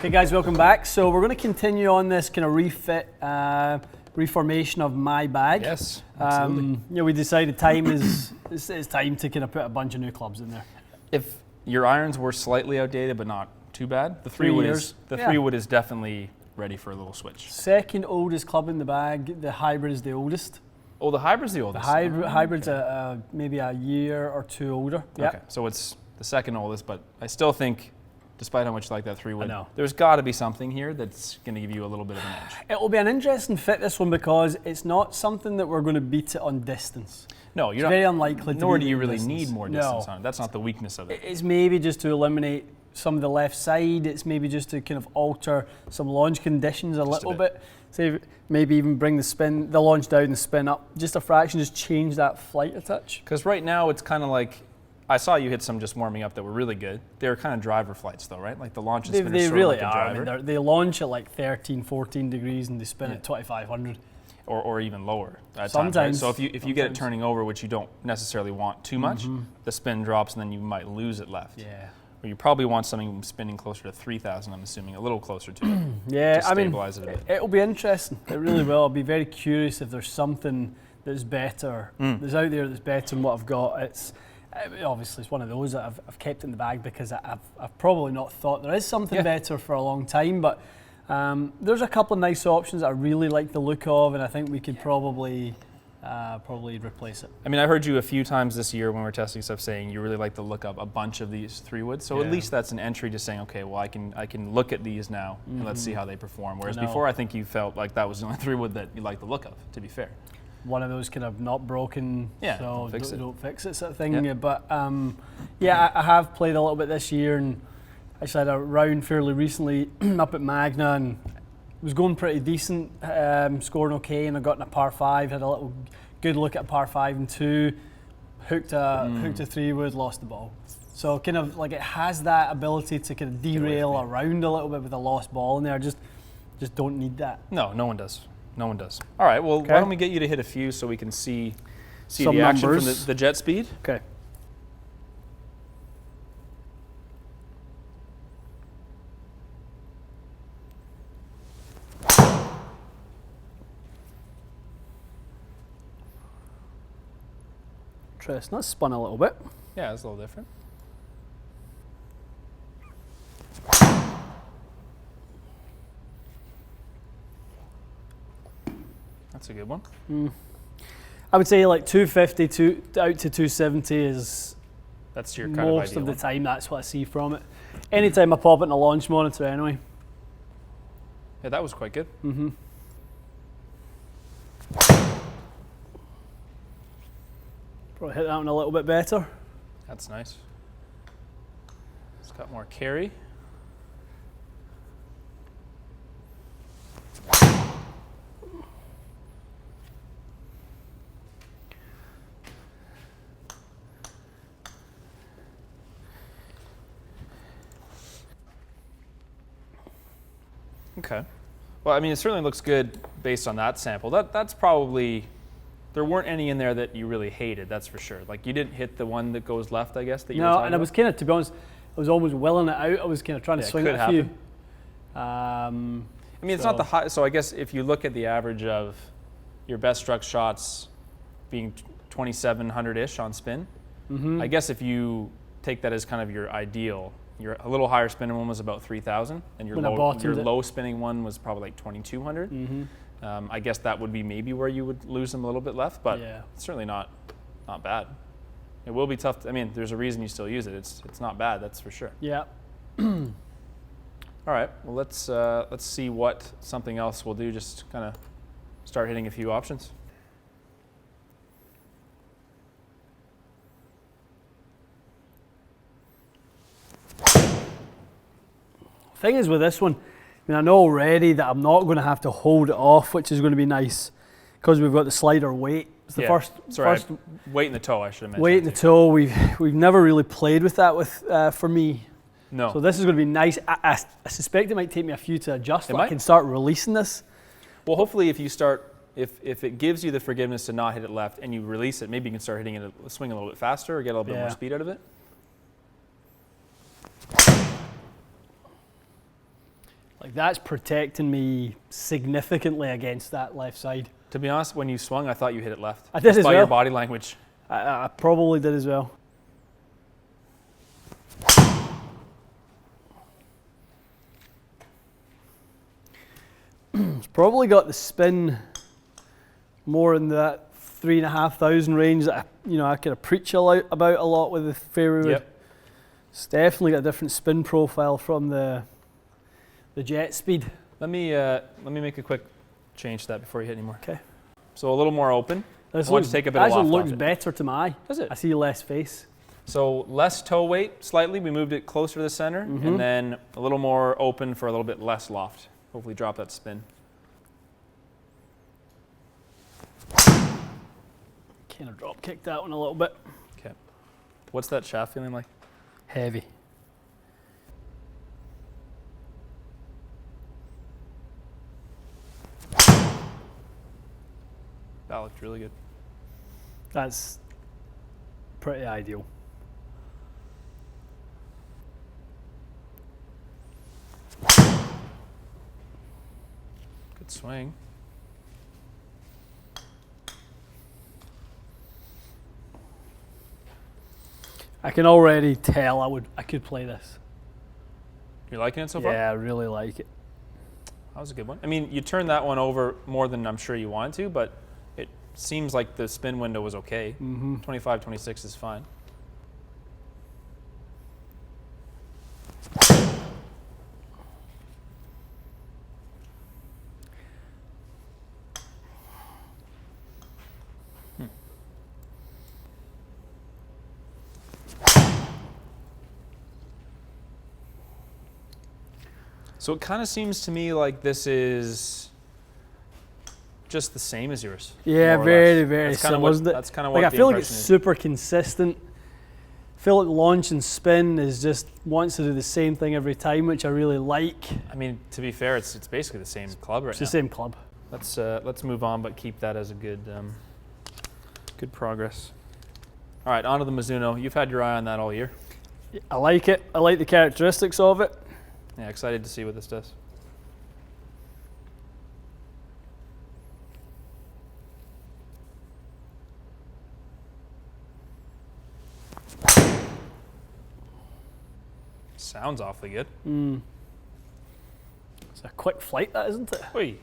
Hey guys, welcome back. So we're going to continue on this kind of refit, reformation of my bag. Yes, absolutely. You know, we decided it's time to kind of put a bunch of new clubs in there. If your irons were slightly outdated but not too bad, the 3 wood is definitely ready for a little switch. Second oldest club in the bag. The hybrid is the oldest. Oh, the hybrid's the oldest. The hybrid's maybe a year or two older. Okay, so it's the second oldest, but I still think, despite how much you like that 3 wood, know. there's got to be something here that's going to give you a little bit of an edge. It will be an interesting fit, this one, because it's not something that we're going to beat it on distance. No, it's very unlikely. Nor do you really need more distance on it. That's not the weakness of it. It's maybe just to eliminate some of the left side. It's maybe just to kind of alter some launch conditions a little bit. Say maybe even bring the launch down and spin up just a fraction. Just change that flight a touch. Because right now it's kind of like, I saw you hit some just warming up that were really good. They were kind of driver flights though, right? Like the launch and spin They sort really of like are. a driver. I mean, they launch at like 13, 14 degrees and they spin at 2,500. Or even lower at Sometimes. times, right? So if you get it turning over, which you don't necessarily want too much, the spin drops and then you might lose it left. Yeah. Or you probably want something spinning closer to 3,000, I'm assuming, a little closer to it. Yeah, to stabilize it a bit. It'll be interesting. It really will. I'll be very curious if there's something that's better, that's out there that's better than what I've got. Obviously, it's one of those that I've kept in the bag because I've probably not thought there is something better for a long time, but there's a couple of nice options that I really like the look of, and I think we could probably replace it. I mean, I heard you a few times this year when we were testing stuff saying you really like to look up a bunch of these 3 woods. So at least that's an entry to saying, okay, well, I can look at these now and let's see how they perform. Whereas before, I think you felt like that was the only 3 wood that you liked the look of, to be fair. One of those kind of not broken, so don't fix it sort of thing. Yeah. But I have played a little bit this year, and actually had a round fairly recently up at Magna, and was going pretty decent, scoring okay, and I got in a par 5, had a little good look at a par 5 and 2, hooked a 3 wood, lost the ball. So kind of like it has that ability to kind of derail around a little bit with a lost ball in there. Just don't need that. No one does. No one does. All right, well, why don't we get you to hit a few so we can see some the action numbers from the jet speed? Okay. Interesting. That's spun a little bit. Yeah, it's a little different. That's a good one. I would say like 250 out to 270 is that's your kind of most ideal of the one. time. That's what I see from it. Anytime I pop it in a launch monitor, anyway. Yeah, that was quite good. Probably hit that one a little bit better. That's nice. It's got more carry. Okay. Well, I mean, it certainly looks good based on that sample. That's probably, there weren't any in there that you really hated, that's for sure. Like you didn't hit the one that goes left, I guess, that you were talking and I was kind of, to be honest, I was almost willing it out. I was kind of trying to swing it a few. I mean, it's not the high, so I guess if you look at the average of your best struck shots being 2,700-ish on spin, I guess if you take that as kind of your ideal, your a little higher spinning one was about 3,000, and your low spinning one was probably like 2,200. I guess that would be maybe where you would lose them a little bit left, but it's certainly not bad. It will be tough. I mean, there's a reason you still use it. It's not bad, that's for sure. Yeah. All right. Well, let's see what something else we'll do. Just kind of start hitting a few options. Thing is with this one, I mean, I know already that I'm not going to have to hold it off, which is going to be nice because we've got the slider weight. It's the first weight in the toe, I should have mentioned. Weight in the toe. We've never really played with that for me. No. So this is going to be nice. I suspect it might take me a few to adjust. It I can start releasing this. Well, hopefully, if you start, if it gives you the forgiveness to not hit it left and you release it, maybe you can start hitting it, swing a little bit faster or get a little bit more speed out of it. Like that's protecting me significantly against that left side. To be honest, when you swung, I thought you hit it left. I did just as by well. your body language. I probably did as well. It's probably got the spin more in that 3,500 range that I kind of preach about a lot with the Fairway. Yep. It's definitely got a different spin profile from the jet speed. Let me make a quick change to that before you hit anymore. Okay. So a little more open. This I want to take a bit of loft actually looks off it. better to my eye. Does it? I see less face. So less toe weight slightly. We moved it closer to the center, and then a little more open for a little bit less loft. Hopefully drop that spin. Kind of drop kick that one a little bit. Okay. What's that shaft feeling like? Heavy. That looked really good. That's pretty ideal. Good swing. I can already tell I could play this. You're liking it so far? Yeah, I really like it. That was a good one. I mean, you turned that one over more than I'm sure you wanted to, but it seems like the spin window was okay. 25, 26 is fine. So it kind of seems to me like this is just the same as yours. Yeah, very similar, isn't it? That's kind of what I the feel like it's impression is. super consistent. I feel like launch and spin is just wants to do the same thing every time, which I really like. I mean, to be fair, it's basically the same club right It's now. the same club. Let's move on, but keep that as a good good progress. All right, on to the Mizuno. You've had your eye on that all year. I like it. I like the characteristics of it. Yeah, excited to see what this does. Sounds awfully good. It's a quick flight, that isn't it? Wait.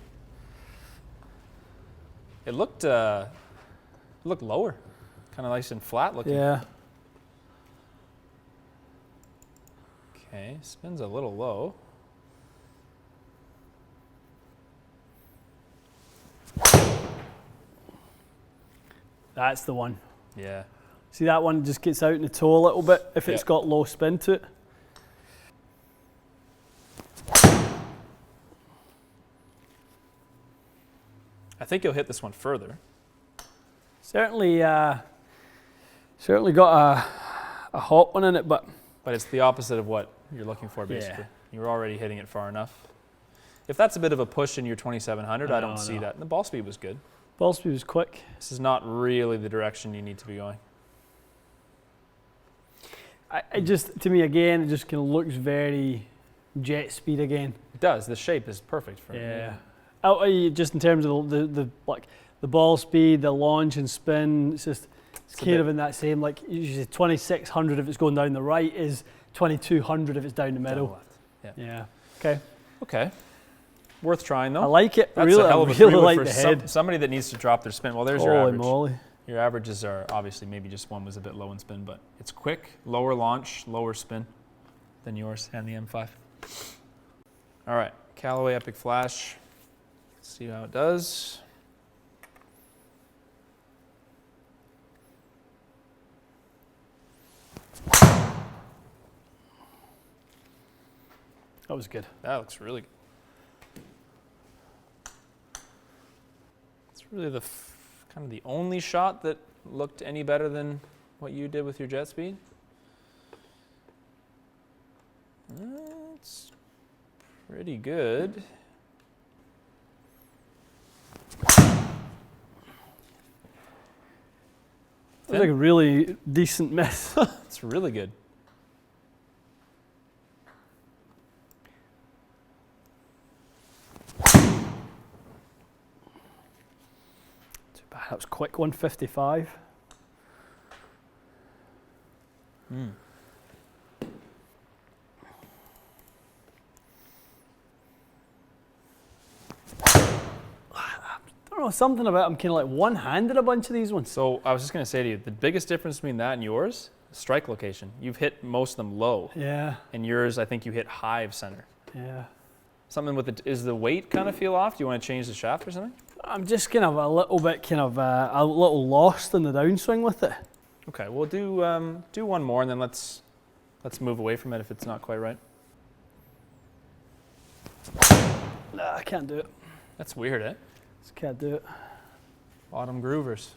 It looked lower, kind of nice and flat looking. Yeah. Okay, spins a little low. That's the one. Yeah. See that one just gets out in the toe a little bit if it's got low spin to it. I think you'll hit this one further. Certainly got a hot one in it, but it's the opposite of what you're looking for, basically. You're already hitting it far enough. If that's a bit of a push in your 2700, I don't see that. The ball speed was good. Ball speed was quick. This is not really the direction you need to be going. To me again, it just kind of looks very jet speed again. It does. The shape is perfect for it. Yeah. Just in terms of the ball speed, the launch and spin, it's kind of in that same, like usually 2600 if it's going down the right is 2200 if it's down the middle. Down the left. Yeah. Okay. Okay. Worth trying though. I like it. That's really, a hell of a I really three-wood like for the head. somebody that needs to drop their spin. Well, there's your Holy average. moly. Your averages are obviously maybe just one was a bit low in spin, but it's quick, lower launch, lower spin than yours and the M5. All right, Callaway Epic Flash. Let's see how it does. That was good. That looks really good. It's really the kind of the only shot that looked any better than what you did with your jet speed. It's pretty good. It was like a really decent miss. It's really good. That was quick, 155. I don't know, something about I'm kind of like one-handed a bunch of these ones. So I was just going to say to you, the biggest difference between that and yours, strike location. You've hit most of them low. Yeah. And yours, I think you hit high of center. Yeah. Something with the, is the weight kind of feel off? Do you want to change the shaft or something? I'm just kind of a little bit a little lost in the downswing with it. Okay, we'll do one more and then let's move away from it if it's not quite right. Nah, I can't do it. That's weird, eh? Just can't do it. Bottom groovers.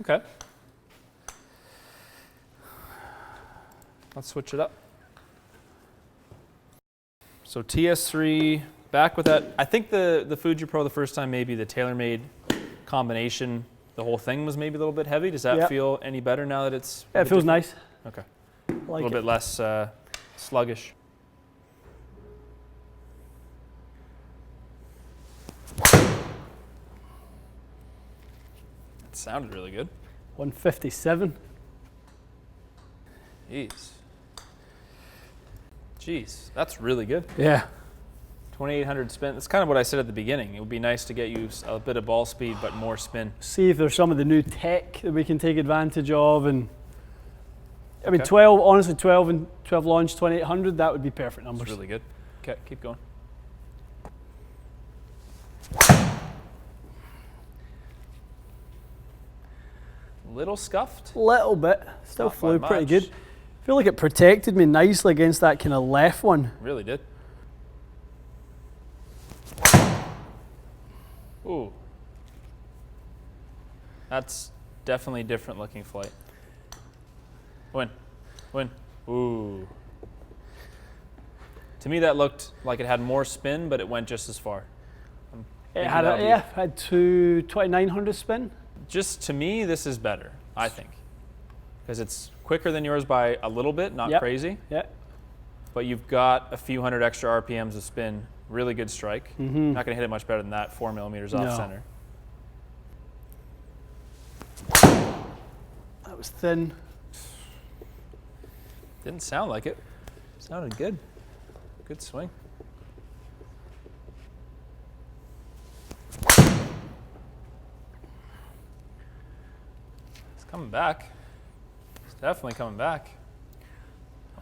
Okay. Let's switch it up. So TS3, back with that. I think the Fuji Pro the first time, maybe the TaylorMade combination, the whole thing was maybe a little bit heavy. Does that feel any better now that it's? Yeah, it feels nice. Okay. I A like little bit less sluggish. That sounded really good. 157. Jeez, that's really good. Yeah. 2,800 spin. That's kind of what I said at the beginning. It would be nice to get you a bit of ball speed, but more spin. See if there's some of the new tech that we can take advantage of, and I mean, 12. Honestly, 12 and 12 launch 2,800. That would be perfect numbers. That's really good. Okay, keep going. Little scuffed. Little bit. Still Not by flew pretty much. good. I feel like it protected me nicely against that kind of left one. Really did. Ooh. That's definitely different looking flight. Win. Ooh. To me that looked like it had more spin, but it went just as far. It had 2,900 spin. Just to me, this is better, I think. Because it's quicker than yours by a little bit, not crazy. Yeah. But you've got a few hundred extra RPMs of spin. Really good strike. Mm-hmm. Not going to hit it much better than that, 4 millimeters off center. That was thin. Didn't sound like it. Sounded good. Good swing. It's coming back. It's definitely coming back.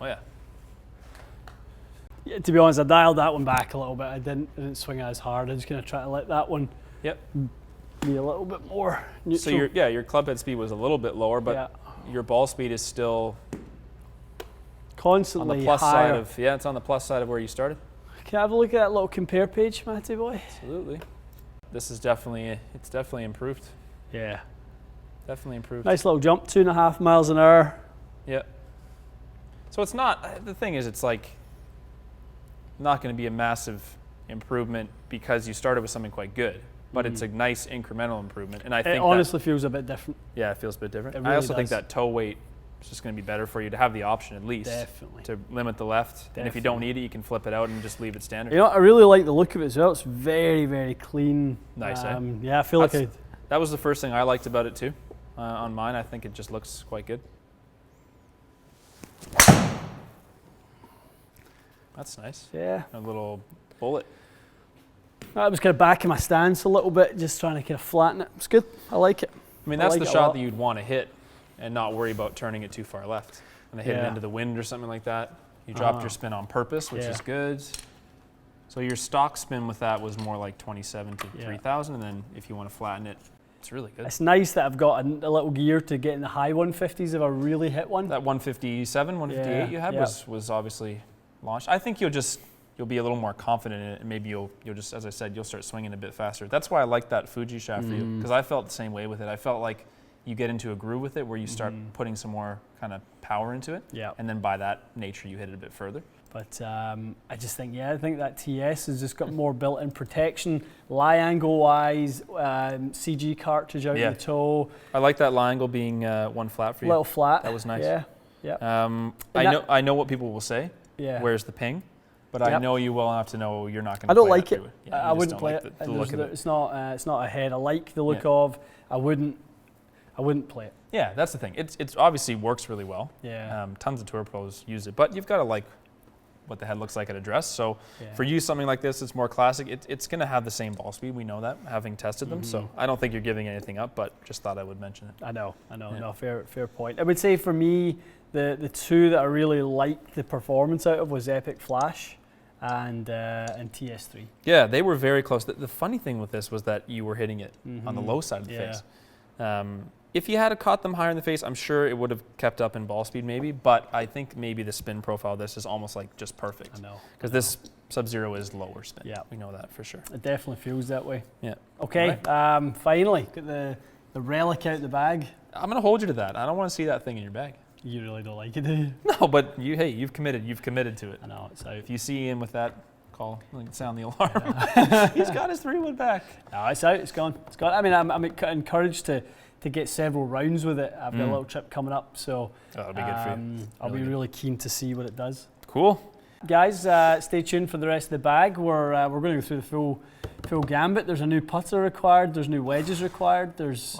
Oh yeah. Yeah, to be honest, I dialed that one back a little bit. I didn't swing it as hard. I was going to try to let that one be a little bit more neutral. So your club head speed was a little bit lower, but your ball speed is still constantly on the plus higher. side of it's on the plus side of where you started. Can I have a look at that little compare page, Matty boy? Absolutely. This is definitely improved. Yeah. Definitely improved. Nice little jump, 2.5 miles an hour. Yeah. So it's not, the thing is, it's like not going to be a massive improvement because you started with something quite good, but it's a nice incremental improvement. And I think it honestly feels a bit different. Yeah, it feels a bit different. It really I also think does. that toe weight is just going to be better for you to have the option at least. Definitely. To limit the left. Definitely. And if you don't need it, you can flip it out and just leave it standard. You know, I really like the look of it as well. It's very, very clean. Nice, eh? Yeah, I feel like that was the first thing I liked about it too. On mine, I think it just looks quite good. That's nice. Yeah. A little bullet. I was kind of back in my stance a little bit, just trying to kind of flatten it. It's good. I like it. I mean, that's the shot that you'd want to hit and not worry about turning it too far left. And hit it into the wind or something like that. You dropped your spin on purpose, which is good. So your stock spin with that was more like 27 to 3,000, and then if you want to flatten it, it's really good. It's nice that I've got a little gear to get in the high 150s if I really hit one. That 157, 158 you had was obviously launched. I think you'll be a little more confident in it, and maybe you'll just, as I said, you'll start swinging a bit faster. That's why I like that Fuji shaft for you, because I felt the same way with it. I felt like you get into a groove with it where you start putting some more kind of power into it, and then by that nature you hit it a bit further. But I just think, I think that TS has just got more built-in protection, lie angle-wise, CG cartridge out the toe. I like that lie angle being one flat for you. Little flat. That was nice. Yeah. I know what people will say. Yeah. Where's the ping? But I know you well enough to know you're not going to. I don't like it. Yeah, I wouldn't play it. The look of it. It's not a head. I like the look of. I wouldn't I wouldn't play it. Yeah, that's the thing. It's obviously works really well. Yeah. Tons of tour pros use it, but you've got to like what the head looks like at address. So for you, something like this, it's more classic. It's going to have the same ball speed. We know that, having tested them. So I don't think you're giving anything up, but just thought I would mention it. I know. Yeah. No, fair point. I would say for me, the two that I really liked the performance out of was Epic Flash and TS3. Yeah, they were very close. The funny thing with this was that you were hitting it on the low side of the face. If you had caught them higher in the face, I'm sure it would have kept up in ball speed maybe, but I think maybe the spin profile of this is almost like just perfect. I know. Because this Sub-Zero is lower spin. Yeah. We know that for sure. It definitely feels that way. Yeah. Okay, Right. Finally, get the relic out the bag. I'm going to hold you to that. I don't want to see that thing in your bag. You really don't like it, do you? No, but you've committed to it. I know, it's out. If you see Ian with that, call, sound the alarm. He's got his 3-wood back. No, it's out, it's gone. I mean, I'm encouraged to get several rounds with it. I've got a little trip coming up, so that'll be good for you. I'll be really keen to see what it does. Cool. Guys, stay tuned for the rest of the bag. We're going to go through the full gambit. There's a new putter required. There's new wedges required. There's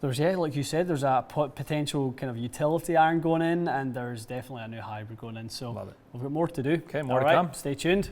like you said, there's a potential kind of utility iron going in, and there's definitely a new hybrid going in. So Love it. we've got more to do. Okay, more to All right, come. stay tuned.